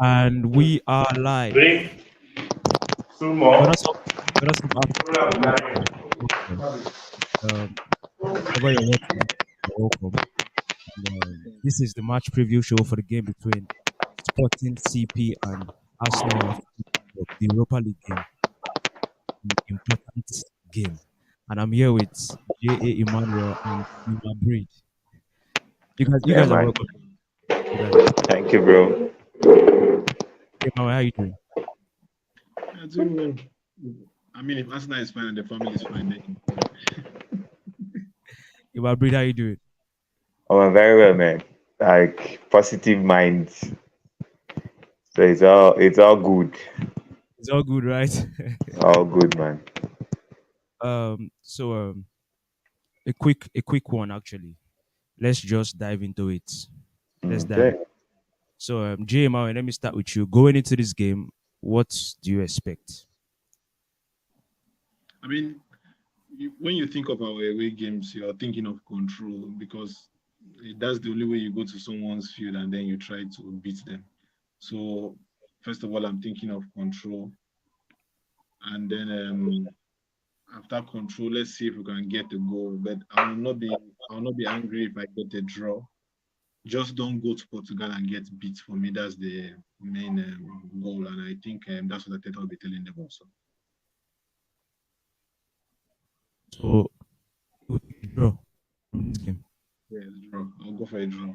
And we are live. Drink two more. Got some afternoon. Wherever you're watching, you're welcome. And, this is the match preview show for the game between Sporting CP and Arsenal FC, the Europa League game, the important game. And I'm here with J.A. Emmanuel and Ima Breed. You Yeah, guys are man. welcome. You guys are welcome. Thank you, bro. Hey, Emmanuel, how you doing? Yeah, doing well. I mean, if Arsenal is fine and the family is fine, then Ima Breed, how you doing? Oh, I'm very well, man. Like positive minds. So it's all good. It's all good, right? All good, man. So a quick one actually. Let's just dive into it. Let's dive. Okay. So, JMR, let me start with you. Going into this game, what do you expect? I mean, when you think of our away games, you are thinking of control because that's the only way you go to someone's field and then you try to beat them. So, first of all, I'm thinking of control, and then after control, let's see if we can get a goal. But I will not be angry if I get a draw. Just don't go to Portugal and get beat. For me, that's the main goal, and I think that's what Arteta will be telling them also. So, draw from this game. Yeah, draw. I'll go for a draw.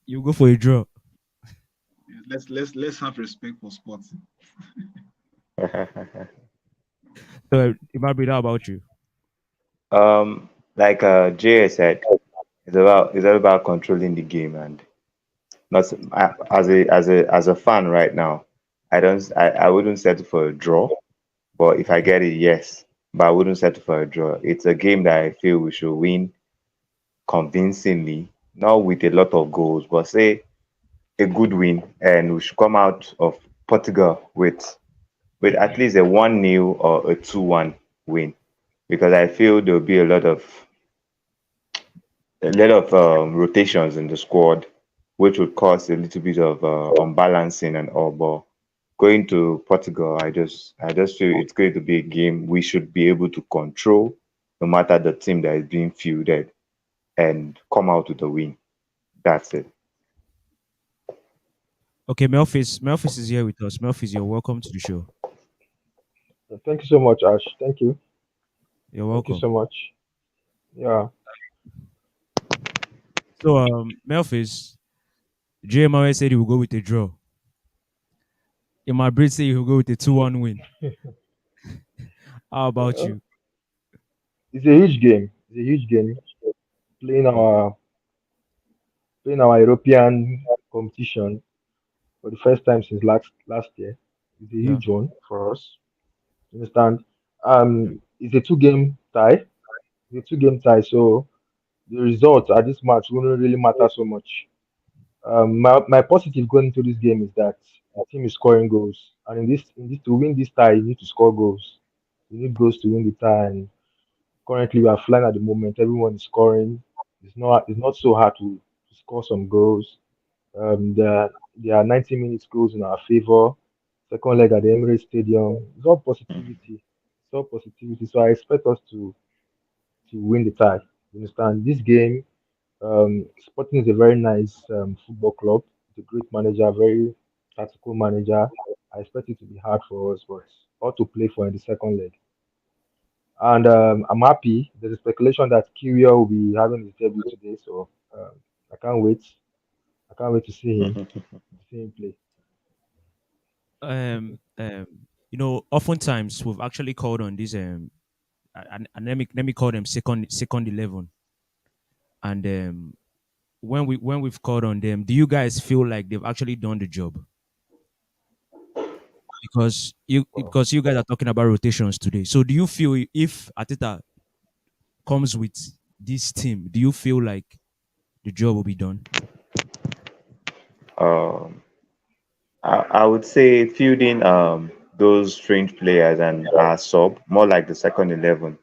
You go for a draw. Yeah, let's have respect for sports. So, Imabri, how about you? like Jay said, it's all about controlling the game and not as a fan right now. I wouldn't settle for a draw, but if I get it, yes. But I wouldn't settle for a draw. It's a game that I feel we should win convincingly, not with a lot of goals, but say a good win, and we should come out of Portugal with at least a 1-0 or a 2-1 win, because I feel there will be a lot of rotations in the squad, which would cause a little bit of unbalancing and all. But going to Portugal, I just feel it's going to be a game we should be able to control, no matter the team that is being fielded, and come out with a win. That's it. Okay, Melphis is here with us. Melphis, you're welcome to the show. Thank you so much, Ash. Thank you. You're Thank you welcome. so much. Yeah. So, Melphis, JMR said he will go with a draw. Imabri said he will go with a 2-1 win. How about Uh, you? it's a huge game. It's a huge game. Playing Okay. our playing our European competition for the first time since last year. It's a Yeah. huge one for us. You understand? Yeah. It's a two-game tie. It's a two-game tie. So the result at this match wouldn't really matter so much. My positive going into this game is that the team is scoring goals, and in this to win this tie, you need to score goals. You need goals to win the tie, and currently we are flying at the moment. Everyone is scoring. It's not so hard to score some goals. There are 90 minutes goals in our favor. Second leg at the Emirates Stadium. It's all positivity. It's all positivity. So I expect us to win the tie. You understand? This game, Sporting is a very nice football club. It's a great manager, very tactical manager. I expect it to be hard for us, but all to play for in the second leg. And I'm happy. There's a speculation that Kyria will be having his debut today, so I can't wait. I can't wait to see him play. Um, um, oftentimes we've actually called on this and let me call them second 11. And when we've called on them, do you guys feel like they've actually done the job? Because you guys are talking about rotations today. So do you feel if Ateta comes with this team, do you feel like the job will be done? Um, I would say fielding those strange players and sub more like the second 11.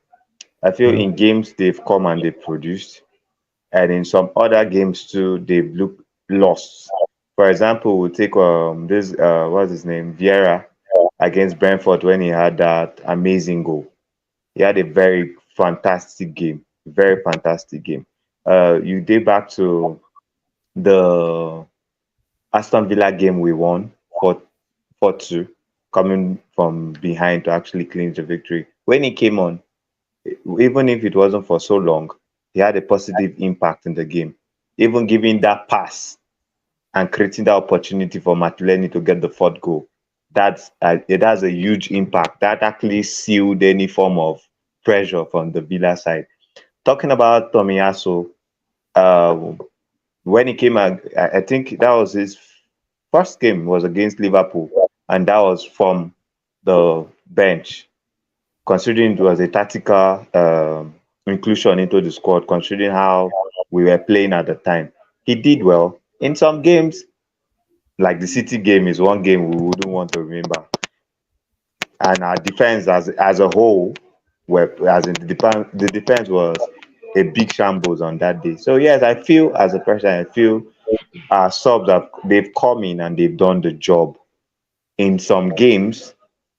I feel Yeah. in games they've come and they produced, and in some other games too they've looked lost. For example, we take this what's his name, Vieira against Brentford when he had that amazing goal. He had a very fantastic game, very fantastic game. You date back to the Aston Villa game we won 4-2, coming from behind to actually clinch the victory. When he came on, even if it wasn't for so long, he had a positive impact in the game. Even giving that pass and creating that opportunity for Martinelli to get the fourth goal, it has a huge impact. That actually sealed any form of pressure from the Villa side. Talking about Tomiyasu, uh, when he came, I think that was his first game was against Liverpool, and that was from the bench. Considering it was a tactical inclusion into the squad, considering how we were playing at the time, he did well. In some games, like the City game, is one game we wouldn't want to remember, and our defense as a whole, were as in the defense was a big shambles on that day. So yes, I feel as a person, I feel our subs they've come in and they've done the job in some games,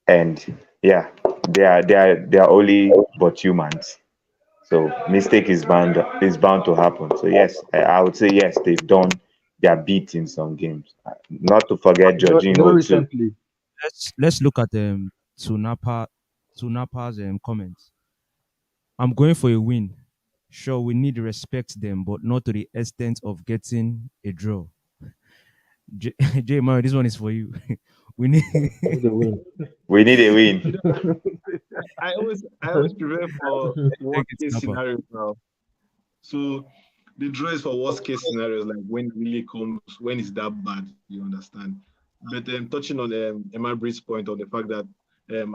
and yeah, they are only but humans. So mistake is bound to happen. So yes, I would say yes, they've done their bit in some games. Not to forget Jorginho too. Recently, Let's look at Tunapa Tunapa's comments. I'm going for a win. Sure, we need to respect them, but not to the extent of getting a draw. J Mario, this one is for you. We need we need a win. We need a You win. know, I always prepare for take worst it, case Tunapa. scenarios now. So the draw is for worst case scenarios, like when it really comes, when it's that bad, you understand. But touching on Emma Breed's point on the fact that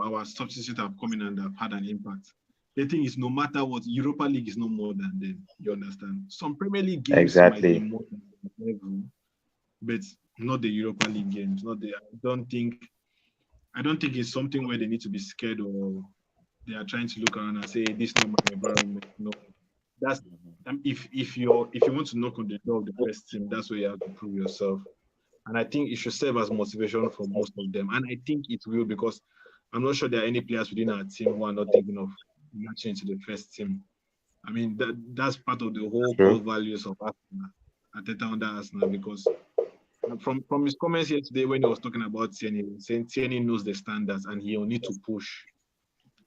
our substitutes have come in and have had an impact. The thing is, no matter what, Europa League is no more than them. You understand? Some Premier League games might be Exactly. more than that level, but not the Europa League games. Not the. I don't think it's something where they need to be scared or they are trying to look around and say this is not my environment. No, that's if you want to knock on the door of the first team, that's where you have to prove yourself. And I think it should serve as motivation for most of them. And I think it will because I'm not sure there are any players within our team who are not thinking of matching to the first team. I mean that's part of the whole core True. values of Arsenal, Arteta under Arsenal because from his comments here today when he was talking about Tierney, saying Tierney knows the standards and he'll need to push.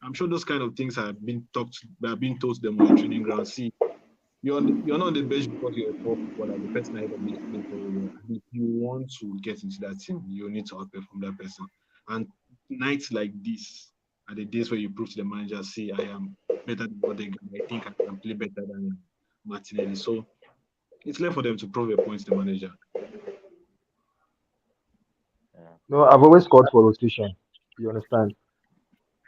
I'm sure those kind of things have been told to them on the training ground. See, you're not on the bench because you're a poor footballer. The person ahead of you is playing very well. And if you want to get into that team, you need to outperform that person. And nights like this are the days where you prove to the manager, see, I am better than what they can. I think I can play better than Martinelli. So it's left for them to prove a point to the manager. No, I've always called for rotation. You understand?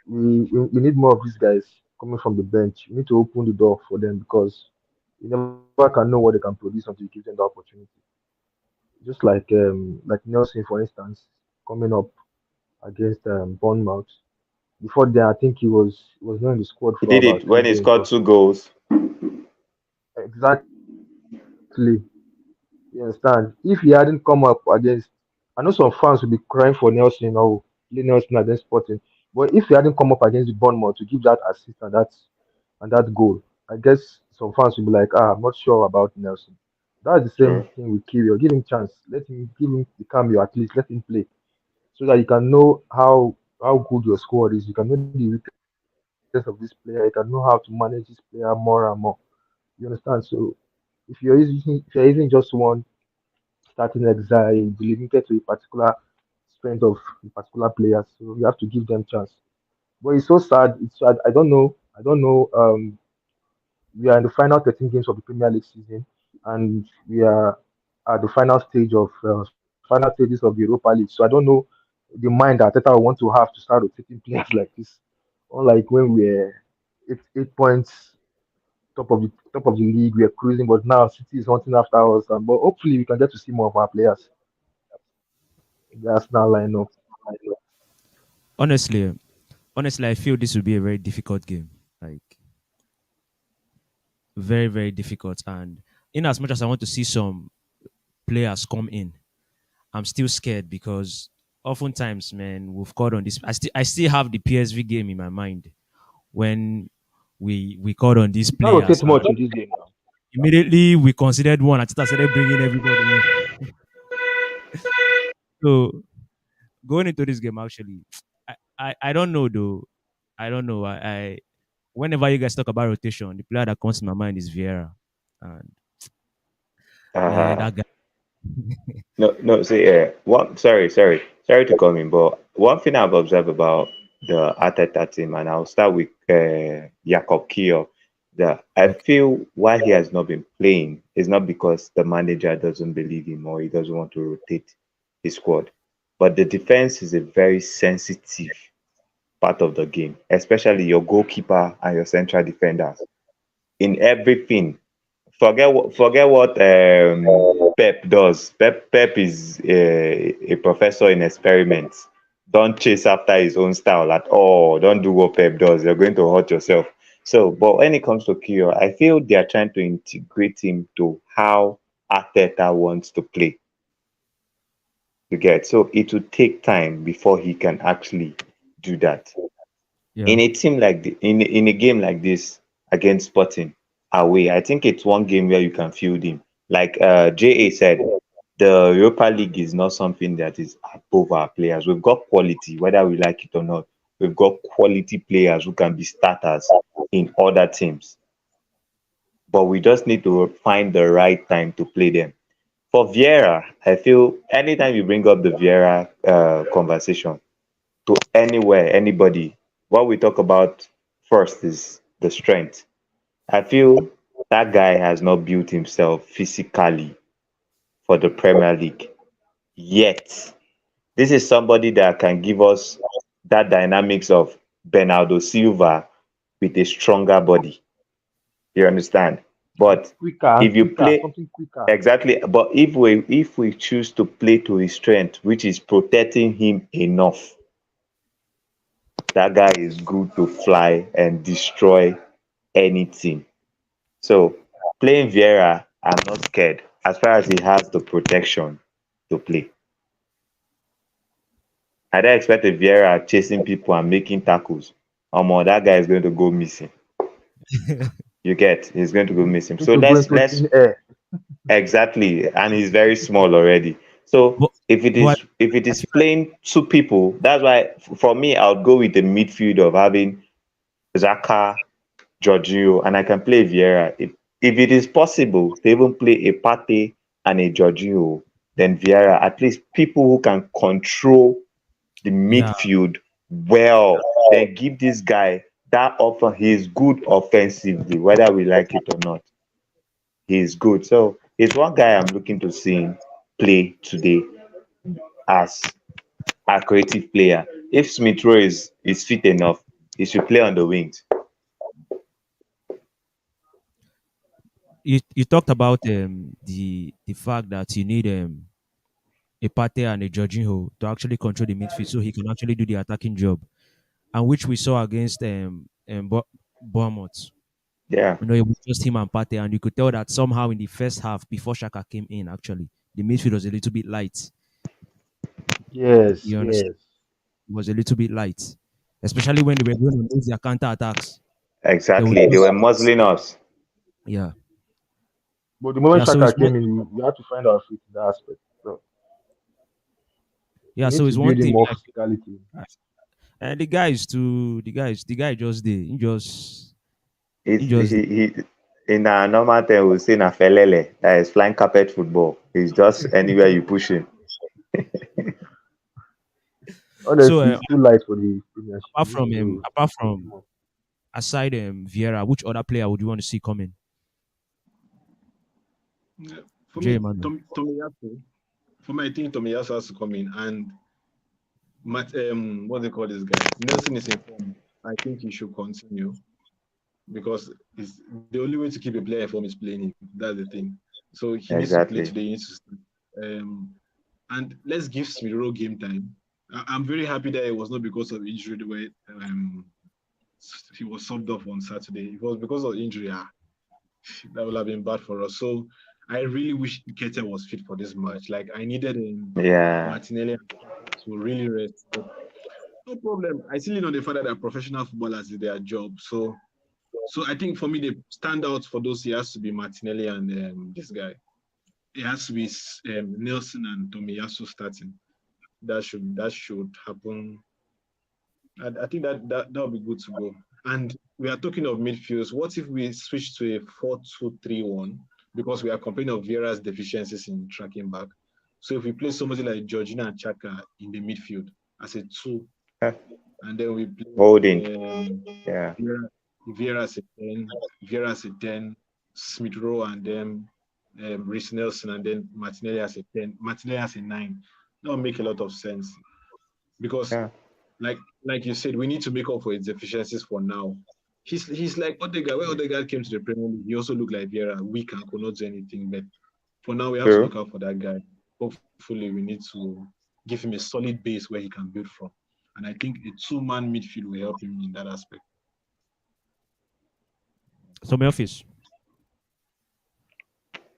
We need more of these guys coming from the bench. We need to open the door for them because you never can know what they can produce until you give them the opportunity. Just like Nelson, for instance, coming up against Bournemouth. Before then, I think he was not in the squad He for did about it two when he games scored or two so. goals. Exactly. You understand? If he hadn't come up against, I know some fans will be crying for Nelson or Lee Nelson against Sporting, but if he hadn't come up against the Bournemouth to give that assist and that goal, I guess some fans will be like, I'm not sure about Nelson. That's the same True. thing with Kyril. Give him chance. Give him the cameo at least. Let him play so that you can know how good your squad is. You can know the weakness of this player. You can know how to manage this player more and more. You understand? So if you're using just one starting exile, you'll be limited to a particular strength of a particular players. So you have to give them chance. But it's so sad. It's sad. I don't know. I don't know. We are in the final 13 games of the Premier League season, and we are at the final stages of the Europa League. So I don't know the mind that Arteta will want to have to start rotating players like this. Unlike when we were 8 points top of the league, we are cruising, but now City is hunting after us. But hopefully, we can get to see more of our players in the Arsenal lineup. Honestly, honestly, I feel this will be a very difficult game. Like very, very difficult. And in as much as I want to see some players come in, I'm still scared because oftentimes, man, we've caught on this. I still have the PSV game in my mind when we called on these You can't rotate players, and much in this game now. immediately we considered one. I started bringing everybody in. So going into this game, actually, I don't know though. I don't know. Whenever you guys talk about rotation, the player that comes to my mind is Vieira, and man, Uh, that guy. no, no. See, sorry to come in, but one thing I've observed about the Arteta team, and I'll start with Jakob Kiel, that I Okay. feel why he has not been playing is not because the manager doesn't believe him or he doesn't want to rotate his squad, but the defense is a very sensitive part of the game, especially your goalkeeper and your central defenders. In everything, forget what Pep does. Pep is a professor in experiments. Don't chase after his own style at all. Don't do what Pep does. You're going to hurt yourself. So, but when it comes to Kyo, I feel they are trying to integrate him to how Arteta wants to play. You get, so it will take time before he can actually do that. Yeah. In a team like in a game like this against Sporting away, I think it's one game where you can field him. Like JA said, the Europa League is not something that is above our players. We've got quality, whether we like it or not. We've got quality players who can be starters in other teams, but we just need to find the right time to play them. For Vieira, I feel anytime you bring up the Vieira conversation to anywhere, anybody, what we talk about first is the strength. I feel that guy has not built himself physically for the Premier League yet. This is somebody that can give us that dynamics of Bernardo Silva with a stronger body. You understand? But Quicker, if you quicker, play something quicker. exactly, but if we choose to play to his strength, which is protecting him enough, that guy is good to fly and destroy anything. So playing Vieira, I'm not scared as far as he has the protection to play. I don't expect a Vieira chasing people and making tackles. That guy is going to go missing. You get, he's going to go missing. Going So to go let's into let's thin air. exactly, and he's very small already. So but if it but is if it I is feel like playing two people, that's why for me I would go with the midfield of having Zaka, Jorginho, and I can play Vieira. If it is possible to even play a Partey and a Jorginho, then Vieira, at least people who can control the yeah. midfield well, then give this guy that offer. He's good offensively, whether we like it or not. He's good. So he's one guy I'm looking to see play today as a creative player. If Smith Rowe is fit enough, he should play on the wings. You talked about the fact that you need a Partey and a Jorginho to actually control the midfield, so he can actually do the attacking job, and which we saw against Bournemouth. Yeah, It was just him and Partey, and you could tell that somehow in the first half, before Shaka came in, actually, the midfield was a little bit light. Yes, You understand? yes. It was a little bit light, especially when they were going to use their counter attacks. They would exactly. They were just, muzzling us. yeah, But the moment yeah. So Shaka it's one, came in, we had to find our feet in that aspect. So yeah. we need So to it's one build in thing. more Like, physicality. and the guy just did. He He's, just he in a normal term we say na felele, that is flying carpet football. He's just anywhere you push him. so Honestly, it's too light for the Premiership. We need to apart build from more. aside Vieira, which other player would you want to see coming? Yeah. For Jay me, Emmanuel. Tomiyasu. For me, I think Tomiyasu has to come in, and what do they call this guy? Nelson is informed. I think he should continue because it's the only way to keep a player informed is playing him. That's the thing. So he needs to play Exactly. today. He needs to start. And let's give Smith game time. I'm very happy that it was not because of injury the way he was subbed off on Saturday. If it was because of injury, that would have been bad for us. So I really wish Nketiah was fit for this match. Like I needed Yeah. Martinelli to really rest. But no problem. I still lean on the fact that professional footballers is their job. So I think for me, the standouts for those he has to be Martinelli and this guy. It has to be Nelson and Tomiyasu starting. That should happen. I think that'll be good to go. And we are talking of midfields. What if we switch to a 4-2-3-1 because we are complaining of Vieira's deficiencies in tracking back? So if we play somebody like Georgina and Chaka in the midfield as a two, Yeah. and then we Holding. play Yeah. Vieira as a 10, Vieira as a 10, Smith Rowe and then Reece Nelson and then Martinelli as a 10, Martinelli as a 9. That will make a lot of sense because Yeah. like you said, we need to make up for his deficiencies for now. He's like Odegaard. When Odegaard came to the Premier League, he also looked like Vieira, weak and could not do anything. But for now, we have to True. look out for that guy. Hopefully, we need to give him a solid base where he can build from. And I think a two-man midfield will help him in that aspect. So my office.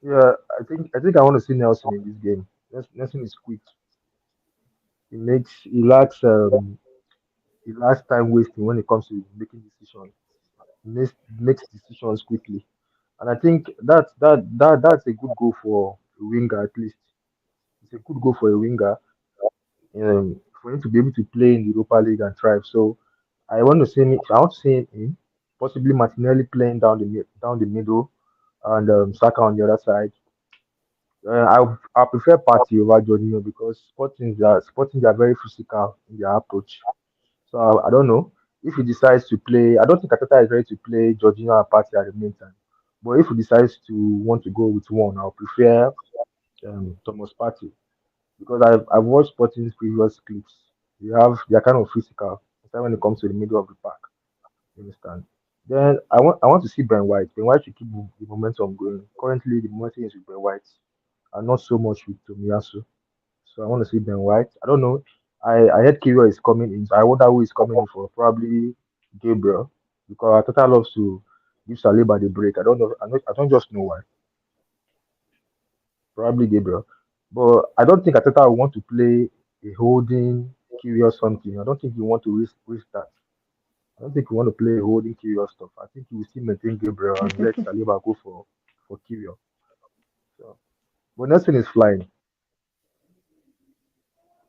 Yeah, I think I want to see Nelson in this game. Nelson is quick. He lacks time wasting when it comes to making decisions. He makes decisions quickly, and I think that's a good goal for a winger at least. It's a good goal for a winger, for him to be able to play in the Europa League and thrive. So I want to see him in, possibly Martinelli playing down the middle, and Saka on the other side. I prefer Party over Jorginho because Sporting are very physical in their approach. So I don't know if he decides to play. I don't think Ateta is ready to play Jorginho and Party at the meantime. But if he decides to want to go with one, I'll prefer Thomas Partey because I've watched Sporting's previous clips. They're kind of physical, especially when it comes to the middle of the park. You understand? Then I want to see Ben White. Ben White should keep the momentum going. Currently, the momentum is with Ben White, and not so much with Tomiyasu. So I want to see Ben White. I don't know. I heard Kiro is coming in, but I wonder who is coming in for. Probably Gabriel, because Ateta loves to give Saliba the break. I don't know. I don't just know why. Probably Gabriel, but I don't think Ateta will want to play a holding Kyrgios something. I don't think he want to risk that. I don't think we want to play a holding Kyrgios stuff. I think he will still maintain Gabriel and let Saliba go for Kyrgios. So, but Nelson is flying.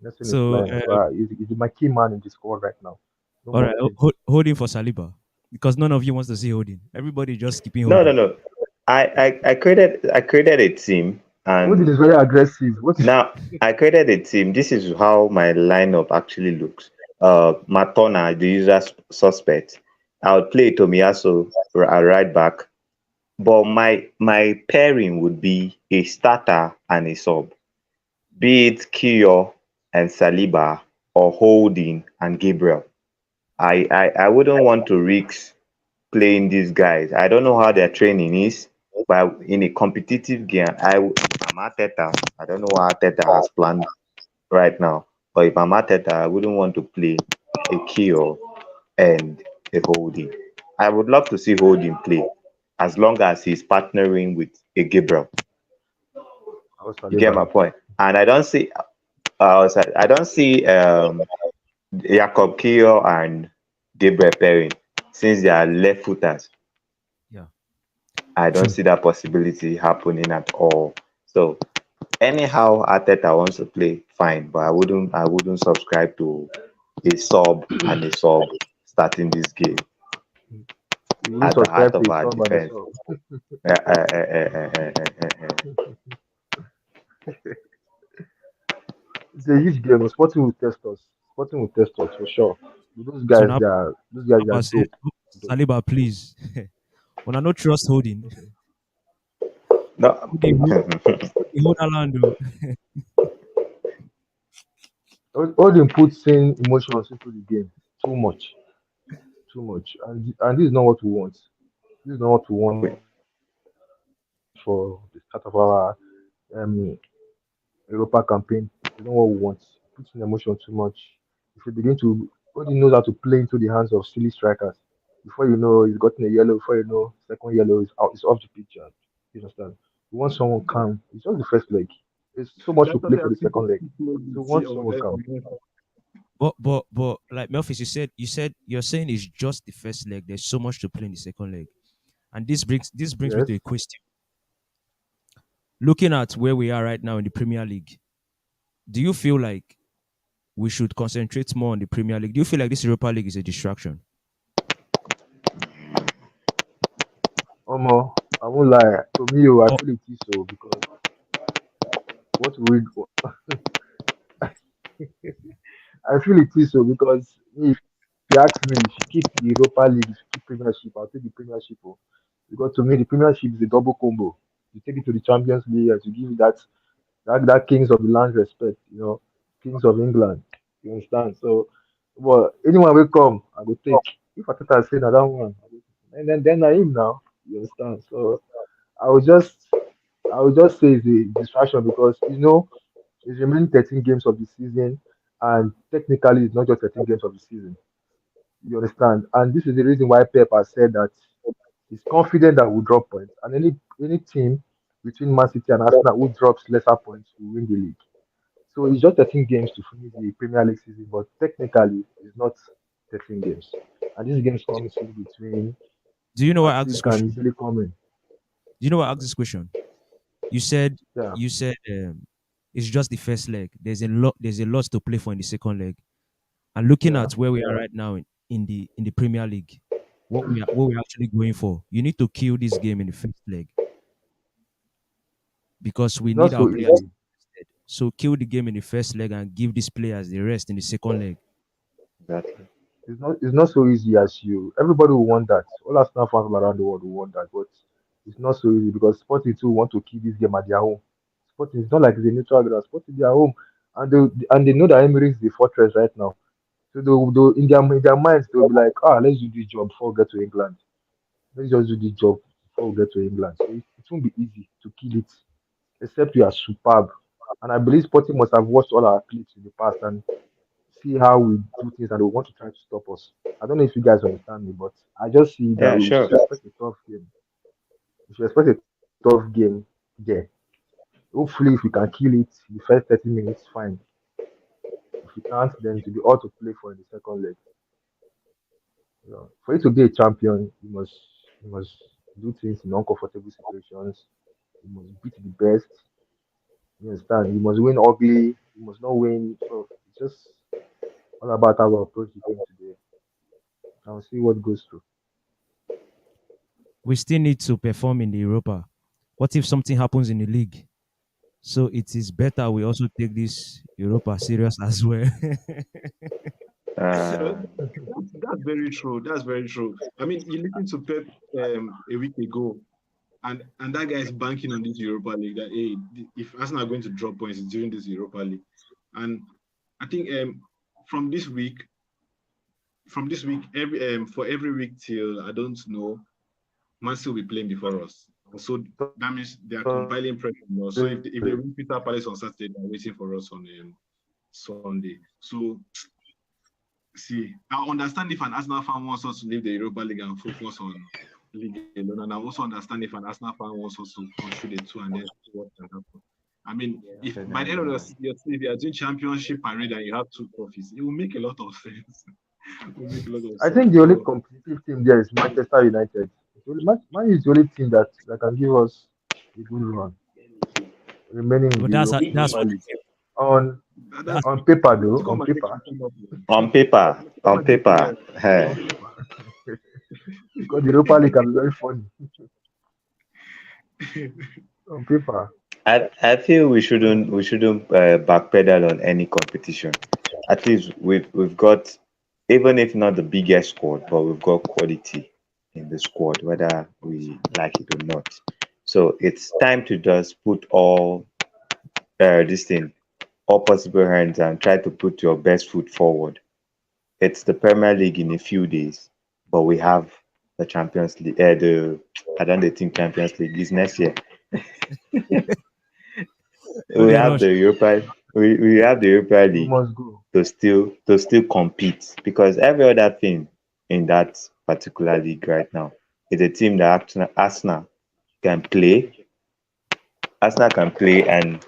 Nelson is So flying. So he's my key man in the squad right now. No all more right, change. holding for Saliba because none of you wants to see holding. Everybody just keeping No, no, holding. no. I created a team, Odin and is very aggressive. What is now I created a team. This is how my lineup actually looks. Matona, the usual suspect. I would play Tomiyasu a right back, but my pairing would be a starter and a sub, be it Kiyo and Saliba or Holding and Gabriel. I wouldn't want to risk playing these guys. I don't know how their training is, but in a competitive game, I'm Arteta. I don't know what Arteta has planned right now. But if I'm Arteta, I wouldn't want to play a Keo and a Holding. I would love to see Holding play as long as he's partnering with a Gabriel. oh, You get my Saliba? point. And I don't see Jacob Keo and Gabriel pairing since they are left footers. Yeah. I don't So see that possibility happening at all. So anyhow Arteta wants to play, fine, but I wouldn't subscribe to a sub and a sub starting this game You wouldn't at the heart subscribe to of his our sub and his defense. sub. It's a huge game. Sporting will test us. Sporting will test us for sure. Those so guys, now they are Papa say, dope. Dope. Saliba, please. When I no trust holding, No. holding hold Haaland, oh. Odin puts in emotions into the game. Too much. Too much. And this is not what we want. This is not what we want for the start of our um, Europa campaign. It's not what we want. Puts in emotion too much. If you begin to, Odin knows how to play into the hands of silly strikers. Before you know, he's gotten a yellow. Before you know, second yellow is out. It's off the pitch. You understand? We want someone calm. It's just the first leg. There's so much to That's play something for I'm the still second leg. So we want on someone calm. But like Memphis, you said you're saying it's just the first leg. There's so much to play in the second leg, and this brings me Yes. to a question. Looking at where we are right now in the Premier League, do you feel like we should concentrate more on the Premier League? Do you feel like this Europa League is a distraction? I won't lie. To me, oh, I Oh, feel it is so because what we I feel it is so because if you ask me, if you keep the Europa League, if you keep Premiership, I'll take the Premiership. Oh. Because to me, the Premiership is a double combo. You take it to the Champions League to give that Kings of the Land respect, Kings of England. You understand? So, but anyone will come, I will take. If Ateta say that one, and then I him now. You understand? So I will just I will just say it's a distraction because it's remaining 13 games of the season, and technically it's not just 13 games of the season. You understand? And this is the reason why Pep has said that he's confident that we'll drop points, and any team between Man City and Arsenal who drops lesser points will win the league. So it's just 13 games to finish the Premier League season, but technically it's not 13 games. And these games comes in between, do you know why I as asked it this can question? easily come in. Do you know why I asked this question? You said Yeah, you said it's just the first leg. There's a lot to play for in the second leg. And looking yeah. at where we are right now in the Premier League, what we're actually going for, you need to kill this game in the first leg because we It's not need our so players easy. rested. So kill the game in the first leg and give these players the rest in the second leg. Exactly. It's not so easy as you. Everybody will want that. All Arsenal fans around the world will want that, but it's not so easy because Sporting too want to keep this game at their home. Sporting is not like it's a neutral ground. Sporting their home, and they know that Emirates is the fortress right now. So in their minds they'll be like, let's do this job before we get to England. Let's just do this job before we get to England. So it won't be easy to kill it, except you are superb. And I believe Sporting must have watched all our clips in the past and see how we do things and they want to try to stop us. I don't know if you guys understand me, but I just see that Yeah, we sure. should expect a tough game. We should expect a tough game there. Hopefully, if we can kill it in the first 30 minutes, fine. If we can't, then it will be all to play for in the second leg. For you to be a champion, you must do things in uncomfortable situations. You must beat the best. You understand? You must win ugly. You must not win. So it's just all about how we approach the game today. I'll see what goes through. We still need to perform in the Europa. What if something happens in the league? So it is better we also take this Europa serious as well. Well, Uh, that's very true. That's very true. I mean, you listened to Pep a week ago, and that guy is banking on this Europa League. That hey, if Arsenal are going to drop points it's during this Europa League, and I think from this week, every for every week till I don't know, Man City will be playing before us. So that means they are compiling pressure on us. So if they win Peter Palace on Saturday, they're waiting for us on Sunday. So see, I understand if an Arsenal fan wants us to leave the Europa League and focus on league alone, and I also understand if an Arsenal fan wants us to pursue the two and then see what can happen. I mean, if by the end of the season if you are doing championship parade and you have two trophies, it will make a lot of sense. It will make a lot of I sense. think the only So competitive team there is Manchester United. Man is the only team that can give us a good run remaining in But the that's Europa what League. On that's that's on paper though, to on come and take paper, the team up. on paper, on paper, because the Europa League can be very funny on paper. I feel we shouldn't backpedal on any competition. At least we've got, even if not the biggest squad, but we've got quality in the squad, whether we like it or not. So it's time to just put this thing, all possible hands, and try to put your best foot forward. It's the Premier League in a few days, but we have the Champions League. The I don't think Champions League is next year. no We they have rush. the Europa. We have the Europa We League must go. to still compete, because every other thing in that particular league right now is a team that Arsenal can play, Arsenal can play, and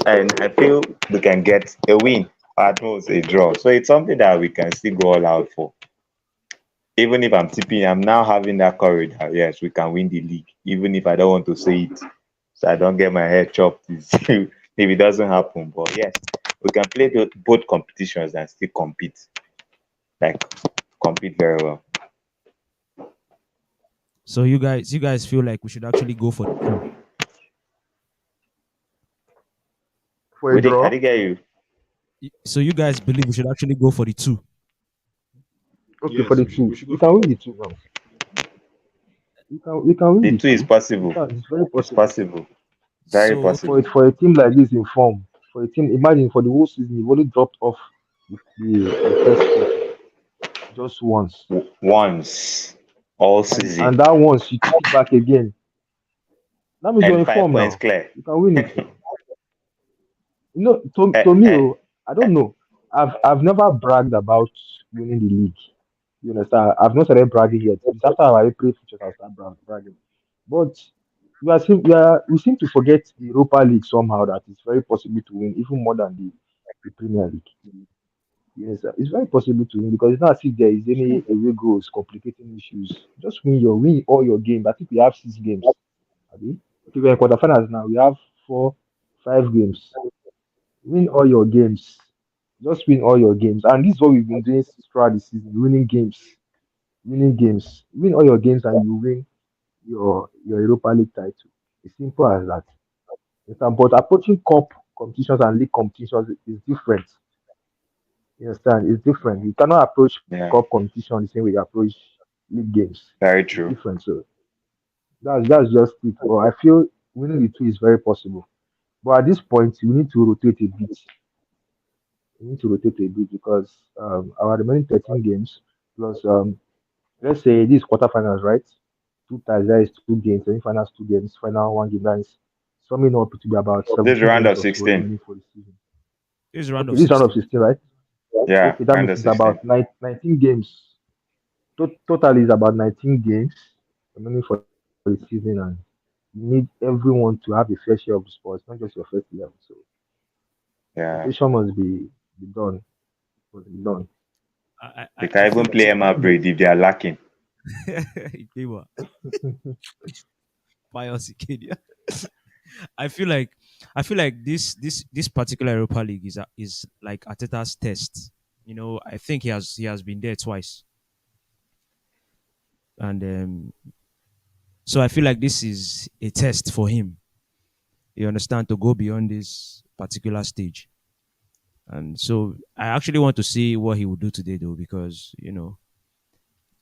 I feel we can get a win, at most a draw. So it's something that we can still go all out for. Even if I'm tipping, I'm now having that courage that yes, we can win the league, even if I don't want to say it, so I don't get my head chopped if it doesn't happen. But yes, we can play both competitions and still compete, like compete very well. So you guys feel like we should actually go for the two. For a I draw. did get you. So you guys believe we should actually go for the two. Okay, for Yes, the we should. two, We should go we for can the win two. the two now. We can win The the two is two. possible. It's very It's possible. possible. Very So For possible. it for a team like this in form, for a team, imagine for the whole season, you've only dropped off the first spot just once, Once all and season that once you took it back again. That means you're and in five form points now. clear. You can win it. To Eh, me, eh, I don't eh, know. I've never bragged about winning the league. You understand? I've not started bragging yet. It's after our April features I'll start bragging. But we seem to forget the Europa League somehow that it's very possible to win even more than the Premier League. Yes, it's very possible to win because it's not as if there is any away goals complicating issues. Just win all your games. I think we have 6 games. Abi? Okay, we're in quarterfinals now. We have 5 games. Win all your games. Just win all your games. And this is what we've been doing throughout the season, winning games. Winning games. Win all your games and you win your Europa League title. It's simple as that. But approaching cup competitions and league competitions is different. You understand? It's different. You cannot approach yeah, cup competition the same way you approach league games. very It's true. different. So that's just it. But I feel winning the two is very possible. But at this point, we need to rotate a bit. We need to rotate a bit because our remaining 13 games plus let's say this quarterfinals, right? Two ties, that is 2 games, semi-finals 2 games, final 1 game. That is summing up to be about This 17 round games of or so 16. remaining for the season. this is round Okay, of this round of 16. 16, right? Yeah, Okay, that round means of it's 16. about 19 games. Total is about 19 games remaining for the season, and you need everyone to have a fair share of the sports, not just your first 11. So Yeah, rotation must be done. Must be done. they I can feel even like play MR Braid if they are lacking. Ikpewa, Pius Ikedia. I feel like this particular Europa League is like Ateta's test. I think he has been there twice, and so I feel like this is a test for him. You understand, to go beyond this particular stage, and so I actually want to see what he will do today, though, because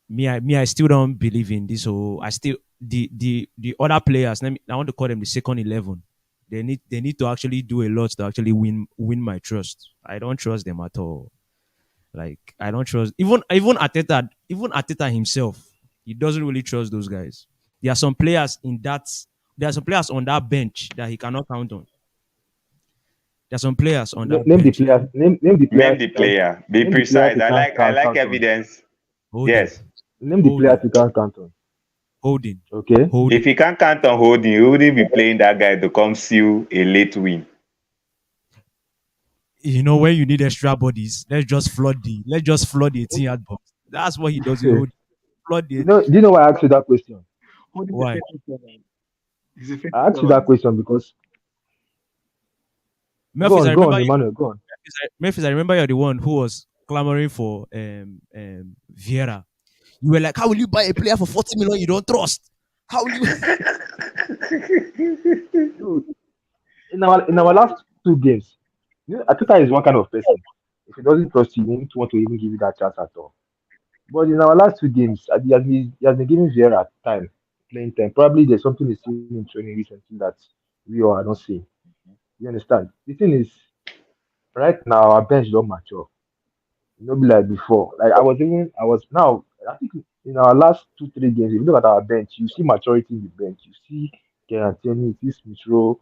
me, I still don't believe in this whole. I still the other players. I want to call them the second 11. They need to actually do a lot to actually win my trust. I don't trust them at all. Like, I don't trust even Arteta. Even Arteta himself, he doesn't really trust those guys. There are some players in that. There are some players on that bench that he cannot count on. There are some players on that Name the bench. players. Name the Name players the you can. player. Be Name the players precise. you I can like I like count on. evidence. Holding, Yes. Name the players holding, you can count on. holding, Okay. holding. If he can't count on holding, he wouldn't be playing that guy to come seal a late win. When you need extra bodies, let's just flood the 18-yard box. That's what he does with holding. Flood the Do you know why I asked you that question? What is why? effective servant? He's I effective asked you that servant. question because Memphis, I go on, remember you. Emmanuel, go on. Memphis, I remember you're the one who was clamoring for Vieira. You were like, how will you buy a player for 40 million you don't trust? How will you? Dude, in our last 2 games, Ateta is one kind of person. If he doesn't trust you, he won't want to even give you that chance at all. But in our last 2 games, he has been giving Vieira time, playing time. Probably there's something he's seen in training recently that we all are not seeing. You understand? The thing is, right now our bench don't mature. No be like before. Like I was now. I think in our last 2 3 games, if you look at our bench, you see maturity in the bench. You see Kerantini, you see Smith Rowe,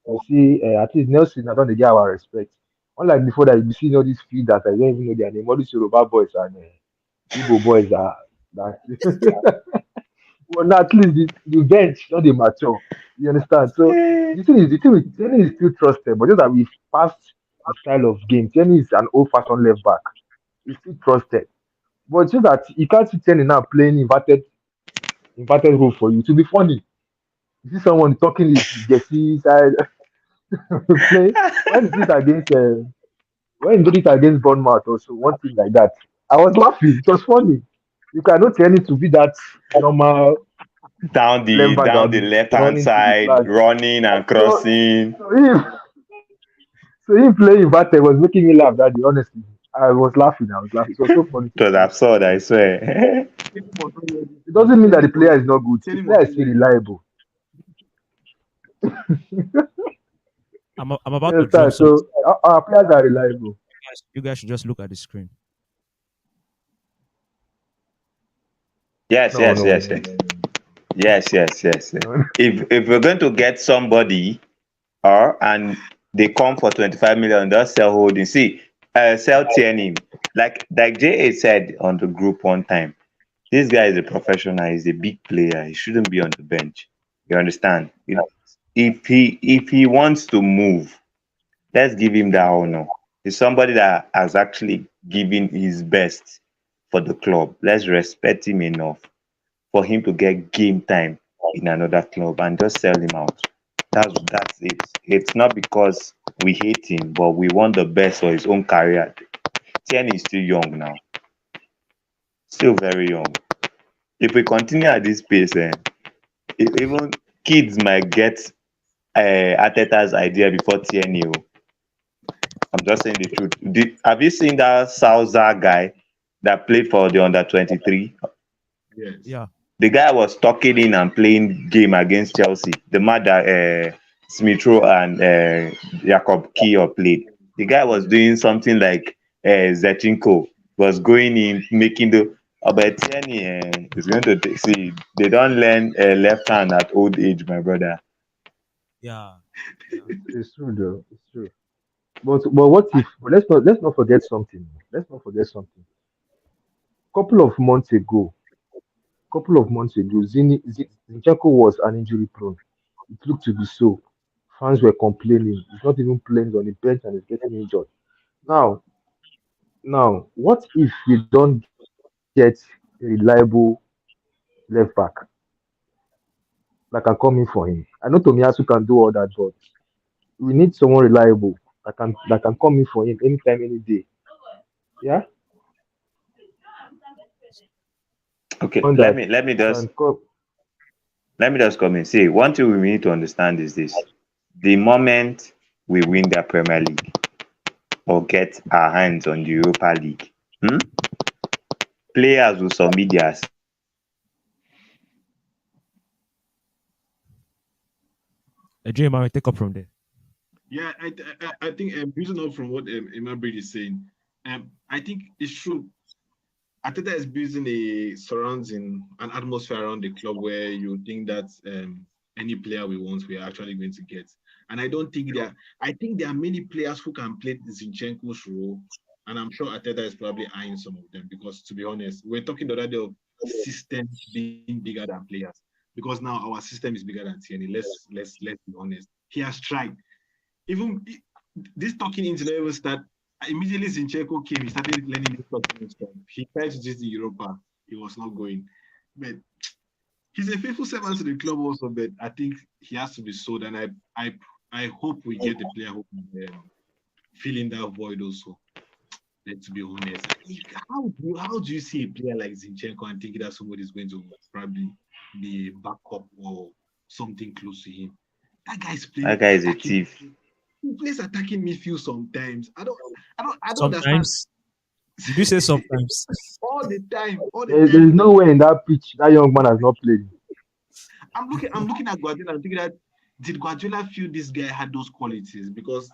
you see at least Nelson. I don't get our respect. Unlike before that, you see all these feeders. I don't even know their name. All these Yoruba boys and Igbo boys that well, now at least the bench, not the mature. You understand? So the thing is still trusted, but just that we've passed the style of game. Tierney is an old-fashioned left back. He's still trusted, but it's just that you can't see Tierney now playing inverted role for you. To be funny, you see someone talking his Jesse side play when he did it against when he did it against Bournemouth or so one thing like that. I was laughing. It was funny. You cannot tell him to be that normal left back that down will the be left hand running to the side, flank. running and So crossing. so him so him playing inverted was making me laugh that day, honestly. I was laughing. I was laughing. It was so funny to It was see. absurd, I swear. Tierney was not ready. It doesn't mean that Tierney the was player is not good. The Tierney was player is not still ready. reliable. I'm about You to drop understand? some. So our players are reliable. You guys should just look at the screen. Yes, No, yes, no, yes, no, yes. no, no, Yes, yes, yes, yes. no. If we're going to get somebody or and they come for 25 million, just sell holding. See, sell Tierney. Like JA said on the group one time, this guy is a professional, he's a big player, he shouldn't be on the bench. You understand? You know, if he wants to move, let's give him that honor. He's somebody that has actually given his best for the club. Let's respect him enough for him to get game time in another club and just sell him out. That's it. It's not because we hate him, but we want the best for his own career. Tierney is still young now, still very young. If we continue at this pace, even kids might get Arteta's idea before Tierney. Oh. I'm just saying the truth. Have you seen that Souza guy that played for the under 23? Yes. Yeah. The guy was tucking in and playing game against Chelsea. The match that Smith Rowe and Jacob Kier played. The guy was Yes. doing something like Zechinko was going in, making the. But Tierney is going to see. They don't learn left hand at old age, my brother. Yeah. Yeah. It's true though. It's true. But what if? But let's not forget something. Let's not forget something. Couple of months ago, Zinchenko was an injury prone. It looked to be so. Fans were complaining. He's not even playing on the bench and he's getting injured. Now, what if we don't get a reliable left back that can come in for him? I know Tomiyasu can do all that, but we need someone reliable that can come in for him anytime, any day. Yeah, Okay, one let that me let me can just come. let me just come and say one thing we need to understand is this: the moment we win the Premier League or get our hands on the Europa League, hmm, players will submit their Dream, I will take up from there. Yeah, I think building up from what Imabrid is saying, I think it's true. Ateta is building a surrounding an atmosphere around the club where you think that any player we want, we are actually going to get. And I don't think there. I think there are many players who can play Zinchenko's role, and I'm sure Ateta is probably eyeing some of them because, to be honest, we're talking the other day of systems being bigger than players. Because now our system is bigger than Tierney. Let's be honest. He has tried. Even this talking into the even start immediately Zinchenko came, he started learning this talking stuff. He tried to do this in Europa, it was not going. But he's a faithful servant to the club also, but I think he has to be sold, and I hope we get the player who can fill in that void also. But to be honest, how do you see a player like Zinchenko and think that somebody is going to probably be a backup or something close to him? That guy's that playing guy is a attacking. thief. He plays attacking midfield sometimes. I don't understand. Sometimes. Did you say sometimes? All the time, all the There time. is no way in that pitch that young man has not played. I'm looking at Guardiola and thinking that did Guardiola feel this guy had those qualities? Because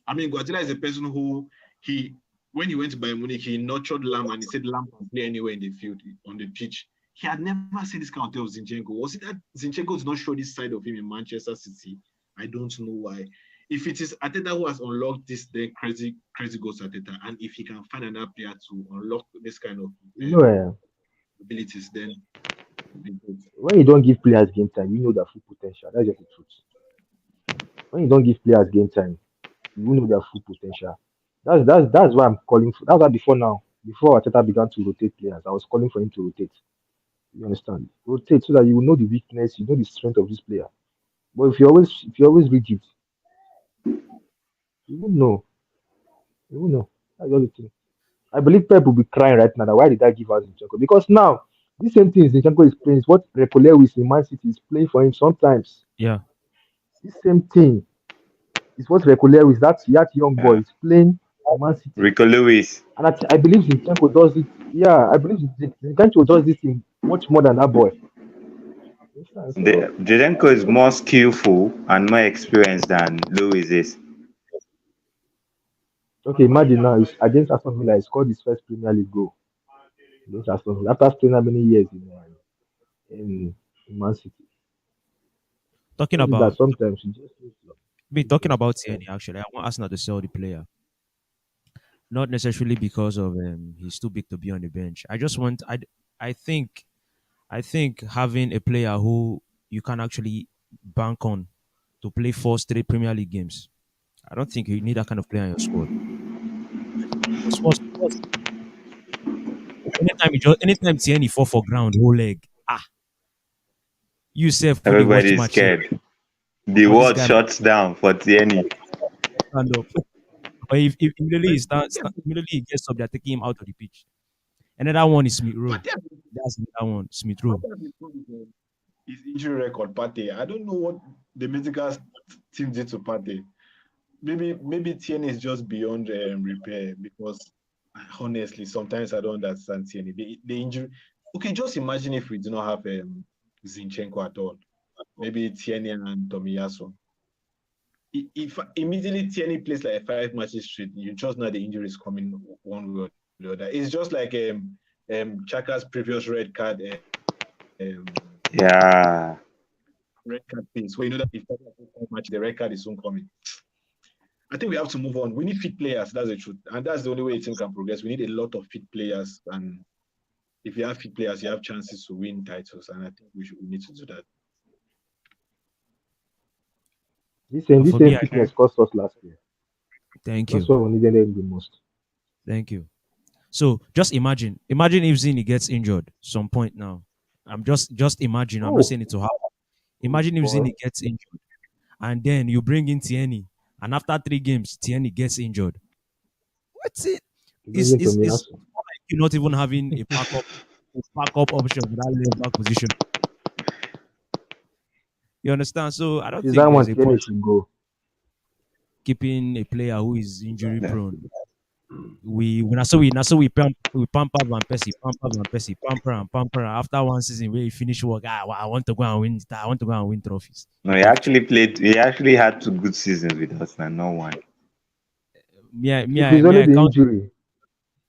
I mean, Guardiola is a person who he when he went to Bayern Munich, he nurtured Lam and he said Lam can play anywhere in the field on the pitch. He had never seen this kind of thing of Zinchenko. Was it that Zinchenko did not show this side of him in Manchester City? I don't know why. If it is Arteta who has unlocked this, then crazy goes Arteta. And if he can find another player to unlock this kind of You know, abilities, then When you don't give players game time, you know their full potential. That's just the truth. When you don't give players game time, you know their full potential. That's why I'm calling for. That's why before now, before Arteta began to rotate players, I was calling for him to rotate. You understand? Rotate so that you will know the weakness, you know the strength of this player. But if you always rigid, you won't know. You won't know. That's the other thing. I believe Pep will be crying right now. That why did I give out Zinchenko? Because now this same thing Zinchenko is playing is what Recoleris in Man City is playing for him sometimes. Yeah. This same thing is what Recoleris, that young boy, Yeah. is playing for Man City. Rico Lewis. And I believe Zinchenko does it. Yeah, I believe Zinchenko does this thing much more than that boy. Understand? So Zinchenko is more skillful and more experienced than Lewis is. okay, imagine now it's against Aston Villa. He scored his first Premier League goal against Aston Villa after playing how many years in Man City. Talking Shows you that about sometimes you just me need talking to about yeah. Tierney actually, I want Arsenal to sell the player. Not necessarily because of he's too big to be on the bench. I just want I think I think having a player who you can actually bank on to play 4 straight Premier League games. I don't think you need that kind of player in your squad. What's anytime Tierney fall for ground, whole leg. You self could watch Everybody is match. scared. The Or this world guy shuts down for Tierney. stand up. Or if immediately immediately he gets up, they're taking him out of the pitch. Another one is Smith Rowe. Partey has That's another one, Smith Rowe. improved his injury record. Partey. I don't know what the medical team did to Partey. Maybe Tierney is just beyond repair because honestly, sometimes I don't understand Tierney. The injury. Okay, just imagine if we do not have Zinchenko at all. Maybe Tierney and Tomiyasu. If immediately Tierney plays like 5 matches straight, you just know the injury is coming one way or the other. It's just like Chaka's previous red card. Yeah. Red card piece, where you know that if Chaka plays 5 matches, the red card is soon coming. I think we have to move on. We need fit players. That's the truth, and that's the only way a team can progress. We need a lot of fit players, and if you have fit players, you have chances to win titles. And I think we need to do that. This For same me, I fitness cost us last year. thank That's you. what we needed them the most. Thank you. So just imagine if Zini gets injured some point now. I'm just imagine. I'm not Oh, saying it to happen. Imagine if boy, Zini gets injured, and then you bring in Tierney, and after 3 games, Tierney gets injured. What's it? you bring in Is Tomiyasu. like you not even having a backup option for that left back position. You understand? So I If don't it's think that one, there's a Tierney point should go. keeping a player who is injury prone. We pamper Van Persie, pamper and pamper. And after one season where he finish work, I want to go and win. I want to go and win trophies. No, he actually played. He actually had 2 good seasons with us, and not one. If it's Me, only I the count. injury,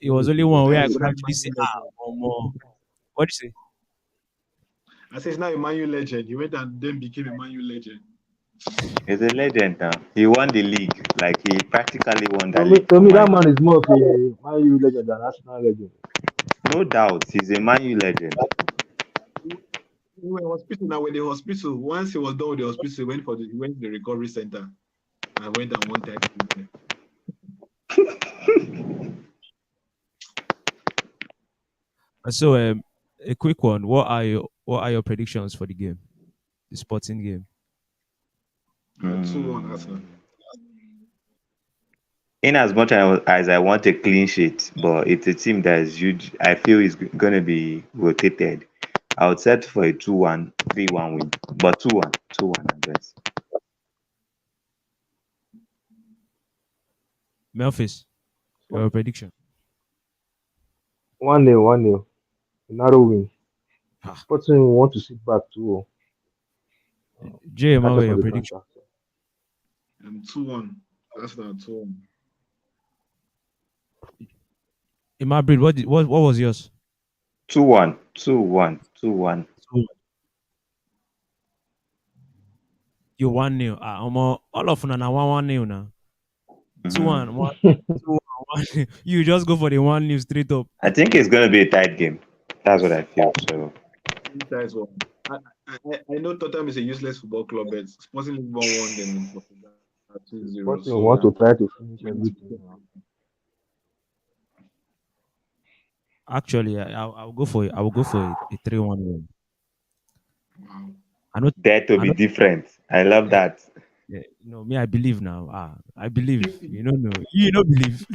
It Tierney was only should go. one where Now I he's could now a actually Man say, U legend. more. What do you say? I say he's now a Man U legend. He went and then became a Man U legend. He's a legend now. He won the league. Like he practically won To that me, league to for me, that Man man U. is more of a Man U legend than Arsenal legend. No doubt, he's a Man U legend. We were in hospital now. When the hospital, once he was done with the hospital, he went to the recovery center and went and won title. So, a quick one. What are your predictions for the game, the Sporting game? 2-1 Arsenal. In as much as I want a clean sheet, but it's a team that is huge. I feel is going to be rotated. I would set for a 2-1, 3-1 win, but 2-1, 2-1 I guess. Memphis, your prediction? 1-0, 1-0. Narrow win. Ah, Sporting will want to sit back too. Jay, Catch us Emmanuel, on your the prediction? counter. 2-1 Arsenal. 2-1. In Madrid, what was yours? 2-1, 2-1, 2-1. So you 1-0. All of them are 1-0 now. 2-1, 2-1, 1. You just go for the 1-0 straight up. I think it's going to be a tight game. That's what I feel. So That's one. I know Tottenham is a useless football club, but Sporting Lisbon won them in Portugal 2-0. Sporting So want to try to finish we need to everything be now. Actually, I will go for a 3-1 win. wow. I know Dare to I be know different. I love eh, that. me, I believe now. I believe. You don't know. You don't believe.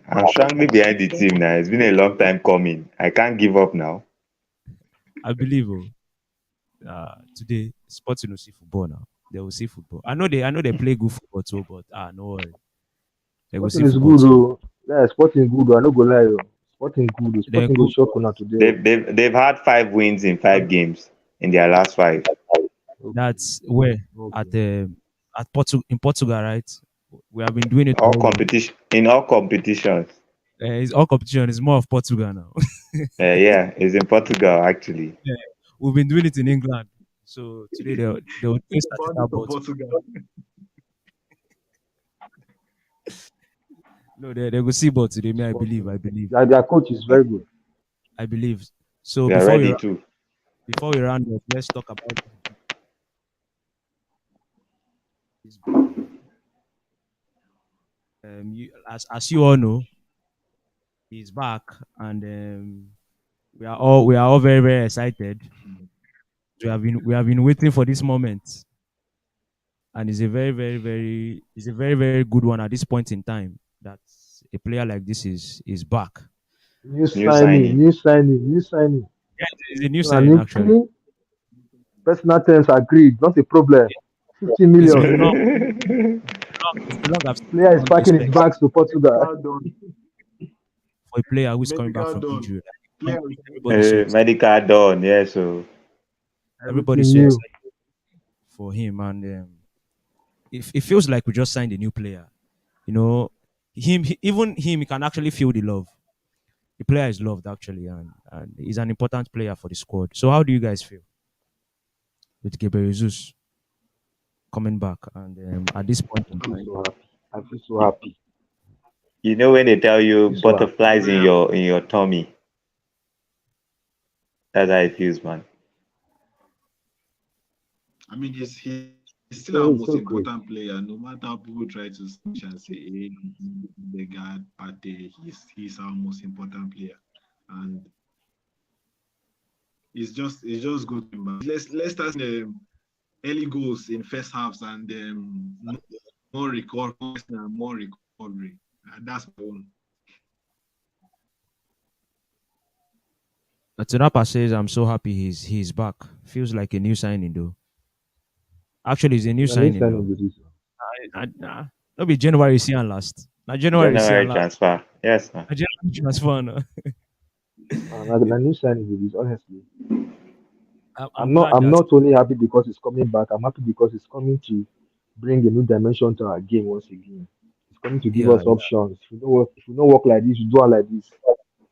I'm strongly behind the team now. It's been a long time coming. I can't give up now. I believe. Oh, today Sporting will see football now. They will see football. I know they play good football too, but no worry. They will see Sporting is football good, too. though. Yeah, Sporting good, though. I no go lie, though. Sporting good, though. They're Sporting go good. shock una today, oh. They've had 5 wins in Ab- 5 games in their last 5. Okay, That's where okay. at in Portugal, right? We have been doing it All already. competition in all competitions. It's all competition. It's more of Portugal now. Yeah, it's in Portugal actually. Yeah, we've been doing it in England. So today they will Think start it about it out, to but Portugal. no, they will see. But today, me, Sporting. I Their coach is very good. I believe. So We are ready too. before we round up, let's talk about this back. As you all know, he's back, and we are all very very excited. We have been waiting for this moment, and it's a very very good one at this point in time. That a player like this is back. New New signing, signing. new signing, new signing. Yeah, it's a new Una signing new actually. signing. Personal terms agreed, not a problem. 50 It's million. been long. It's been long. I've seen Player is someone packing his respect bags to Portugal. Medical done. for a player who's coming back Medical from done. injury. Like, Player is everybody's so excited. Medical done. Yeah, so Everybody's Everything so new. excited for him, and it feels like we just signed a new player. You know, even him, he can actually feel the love. The player is loved actually, and he's an important player for the squad. So, how do you guys feel with Gabriel Jesus coming back? And at this point in I feel time, so happy. I feel so happy. you know when they tell I you feel so happy. butterflies very happy. in your tummy, that's how it feels, man. I mean, he's still our So, most so great. important player. No matter how people try to switch and say, hey, the guy, Pate, he's our most important player. And it's just good. But let's start early goals in first halves and more recovery and more recovery. That's my own. Tunapa says, "I'm so happy he's back. Feels like a new signing though. Actually, it's a new Na new signing though. signing be this. That'll be January see and last. Now January see January and last. transfer. Yes, man. Now January transfer. No. Na new signing be this. Honestly, I'm glad I'm that not only happy because he's coming back. I'm happy because he's coming to bring a new dimension to our game once again. He's coming to give yeah us options. If we don't work like this, we do it like this.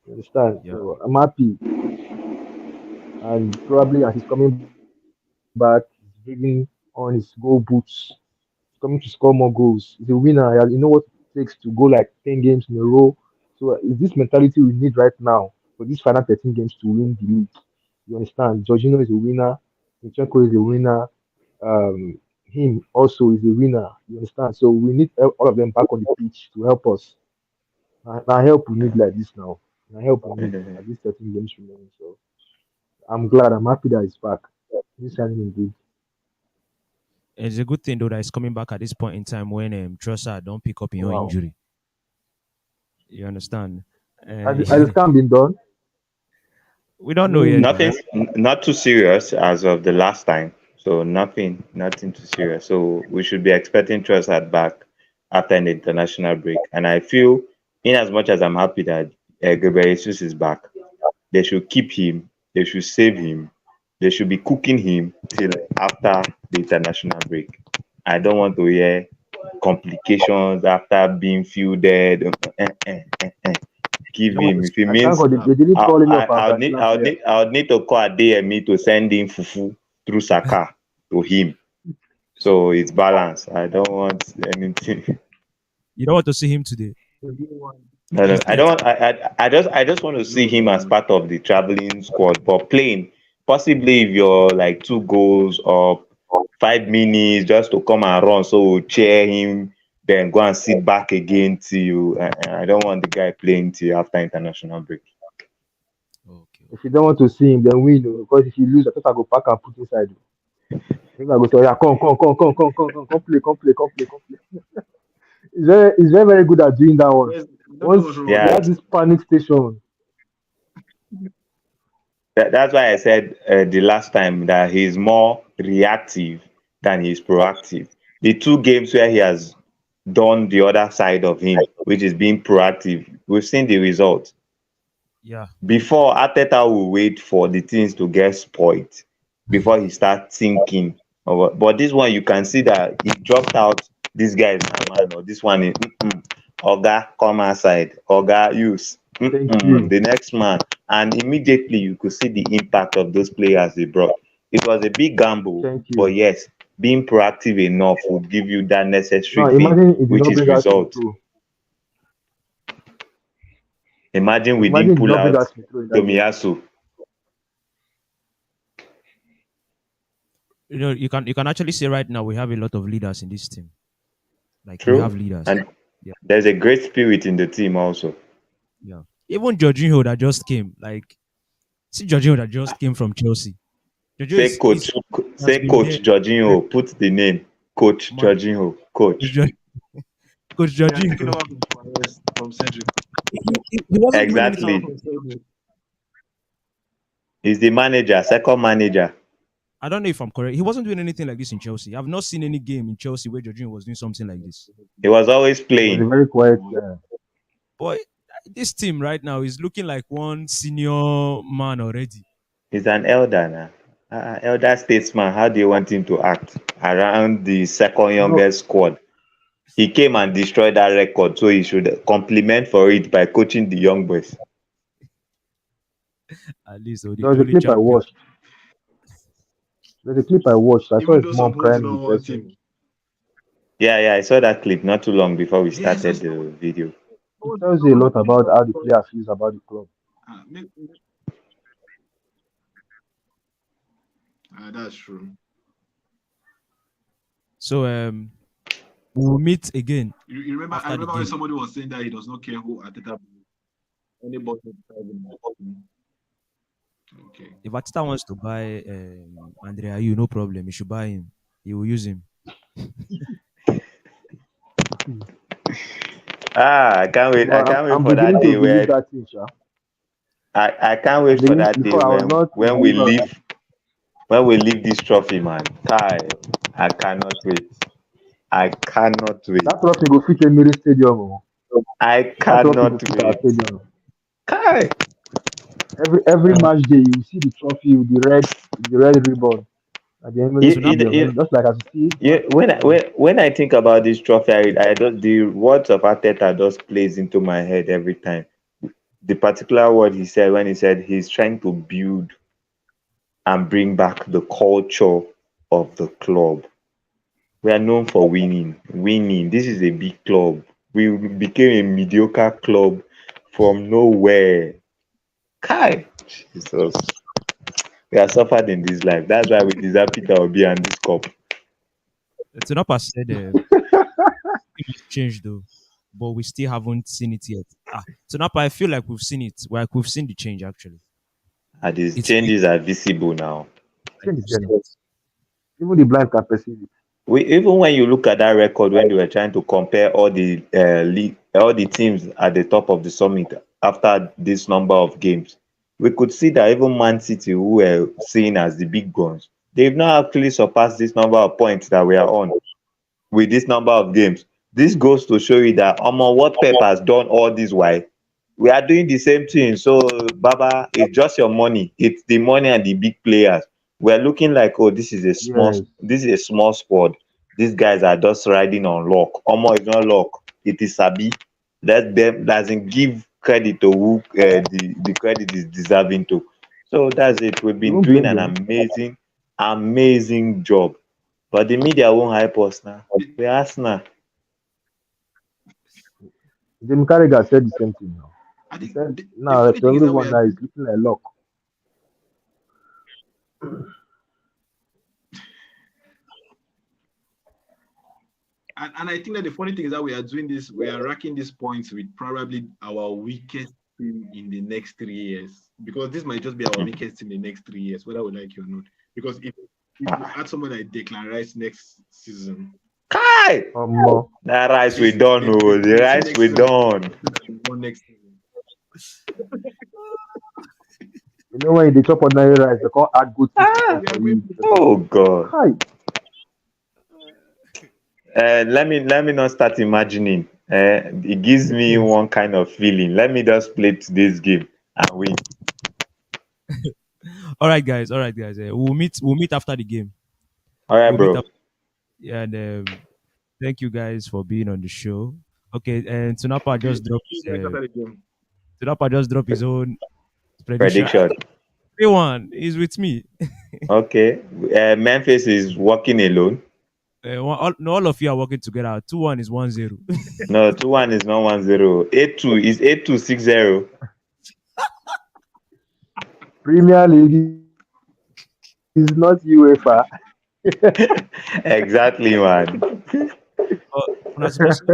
You understand? yeah. So I'm happy, and probably as he's coming back, he's bringing on his goal boots. He's coming to score more goals. He's a winner. You know what it takes to go like 10 games in a row. So it's this mentality we need right now for these final 13 games to win the league. You understand? Jorginho is a winner. Micheko is a winner. Him also is a winner. You understand? So we need all of them back on the pitch to help us. Now help we need like this now. Now help we need at least 13 games remaining. So I'm glad. I'm happy that he's back. This signing indeed. It's a good thing though that he's coming back at this point in time when Trossard don't pick up in your Wow. injury. You understand? Has the scam been done? We don't know yet Any now. Nothing, not too serious as of the last time. So nothing too serious. So we should be expecting Trossard back after an international break. And I feel, in as much as I'm happy that Gabriel Jesus is back, they should keep him. They should save him. They should be cooking him till after the international break. I don't want to hear complications after being fielded. Give You don't want him. to If it I thank means God they didn't call any of our Brazilian I players. would need to call Adeyemi to send in Fufu through Saka to him. So it's balanced. I don't want anything. you don't want to see him today. No, no, He's I 30. don't. I just want to see No, him no, as no. part of the traveling squad, but playing possibly if you're like 2 goals or 5 minutes just to come and run, so we'll cheer him, then go and sit back again till you. I don't want the guy playing till after international break. Okay, If you don't want to see him, then win. Because if you lose, I thought I go pack and put inside. I think I go say, yeah, come play. He's very, very good at doing that one. Yes, I don't know Once what's wrong with he Yeah, him. has this panic station, that's why I said the last time that he's more reactive than he's proactive. The 2 games where he has done the other side of him, which is being proactive, we've seen the results. yeah. Before, Arteta will wait for the things to get spoiled before he starts thinking. But this one, you can see that he dropped out. This guy is my man, or this one is Oga, come outside. Oga, use thank you, the next man. And immediately you could see the impact of those players they brought. It was a big gamble, thank but you. yes, being proactive enough would give you that necessary Now thing, imagine if you which not is bring out Smith result. Rowe. Imagine we Imagine didn't if you pull not bring out out Smith Rowe in that game. Tomiyasu. You can actually say right now we have a lot of leaders in this team. Like we have True. leaders. And Yeah, there's a great spirit in the team also. yeah. Even Jorginho that just came, like see Jorginho that just came from Chelsea. Jorginho Say is coach, has say been coach there. Very Jorginho. Put the name Coach much. Jorginho. Coach Coach. Coach He has taken Jorginho. over from Suarez, from Cedric. He wasn't doing Taken anything. over Exactly. from Cedric. He's the manager, second manager. I don't know if I'm correct. He wasn't doing anything like this in Chelsea. I've not seen any game in Chelsea where Jorginho was doing something like this. He was always He was a playing. very quiet Oh, guy. Boy, this team right now is looking like one senior man already. He's an elder now. Elder statesman. How do you want him to act around the second No, youngest squad? He came and destroyed that record, so he should compliment for it by coaching the young boys. At least the there was a only clip I champion. watched. There's a clip I watched. I saw even his though some mom people crying do in the not want dressing him. room. Yeah, yeah, I saw that clip not too long before we Yes, started the video. It tells you a lot about how the player feels about the club. That's true. So we'll meet again You remember? I after the remember when game. somebody was saying that he does not care who Arteta be. Anybody beside him. Okay. If Atita wants to buy Andrea, you no problem. You should buy him. He will use him. I can't wait. I But can't wait I'm for beginning that to day believe where that thing, Sha. I can't I'm wait for beginning that day before I was not a when we believer. leave this trophy, man. Kai, I cannot wait. I cannot wait. That trophy go fit Emirates Stadium. Oh. I That trophy go cannot fit our wait. stadium. Kai. Every match day you see the trophy with the red ribbon at the You, Emirates So now, you, Stadium. you, And just like as you see, when I think about this trophy, I don't, the words of Arteta just plays into my head every time. The particular word he said when he said he's trying to build and bring back the culture of the club. We are known for winning. Winning. This is a big club. We became a mediocre club from nowhere. Kai. Jesus. We have suffered in this life. That's why we deserve Peter Obi and this cup. Tunapa said it has changed though, but we still haven't seen it yet. Tunapa, I feel like we've seen it. Like we've seen the change actually. And these It's changes are visible now. like change we've is there seen now. it. Even the blind can perceive it. Even when you look at that record, when they were trying to compare all the league, all the teams at the top of the summit after this number of games, we could see that even Man City, who were seen as the big guns, they've not actually surpassed this number of points that we are on with this number of games. This goes to show you that what Pep has done all this while, we are doing the same thing. So Baba, it's just your money. It's the money and the big players. We're looking like, oh, Yes. this is a small squad. These guys are just riding on luck. It's not luck. It is Sabi. Let them doesn't give credit to who the credit is deserving to. So that's it. We've You been won't doing blame an them. amazing job. But the media won't hype us now. We ask now. Jim Carragher said the same thing now. I He think said, the now funny to thing is that we everyone are now is doing, looking like luck. and I think that the funny thing is that we are doing this, we are racking these points with probably our weakest team in the next 3 years. Because this might just be our weakest team in the next 3 years, whether we like it or not. Because if we Ah, add someone like Declan Rice next season, Kai! Um, That rice we this done, oh, the the team rice next we season will be done. better than the one next season. you know when they chop ordinary rice, they call add good things to come Ah, We are for going you. to They the oh call God. hi. Let me not start imagining. It gives me one kind of feeling. Let me just play today's game and win. All right, guys. All right, guys. We'll meet. We'll meet after the game. All right, We'll meet bro. up. Yeah, and thank you guys for being on the show. Okay, and Tunapa okay. just dropped See you his. guys after the game. Tunapa just dropped his own prediction. Prediction. Everyone is with me. Okay. Memphis is walking alone. No, all of you are working together. 2-1 is 1-0. No, 2-1 is not 1-0. 8-2 is 8-2-6-0. Premier League is not UEFA. Exactly, man. When I supposed to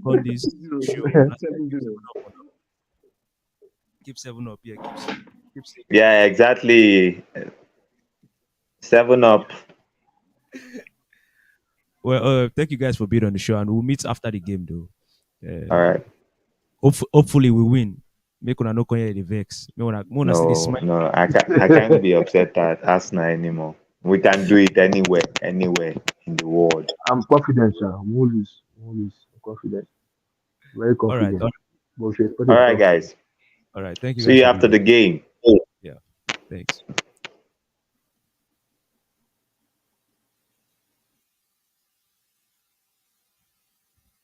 on this 7-0. show, when I supposed to 7-0. keep 7 up. Yeah, keep 7. Yeah, exactly. 7 up. Well, thank you guys for being on the show, and we'll meet after the game, though. All Uh, right. hopefully we win. Make una no come here the vex. Make una see the No, smile. no, I can't be upset at Arsenal anymore. We can do it anywhere in the world. I'm confident, sir. Won't lose. Won't lose. I'm confident. Very All right, confident. But we should expect All a right, draw. guys. all right. Thank you See guys you for being after on. the game. Yeah, thanks.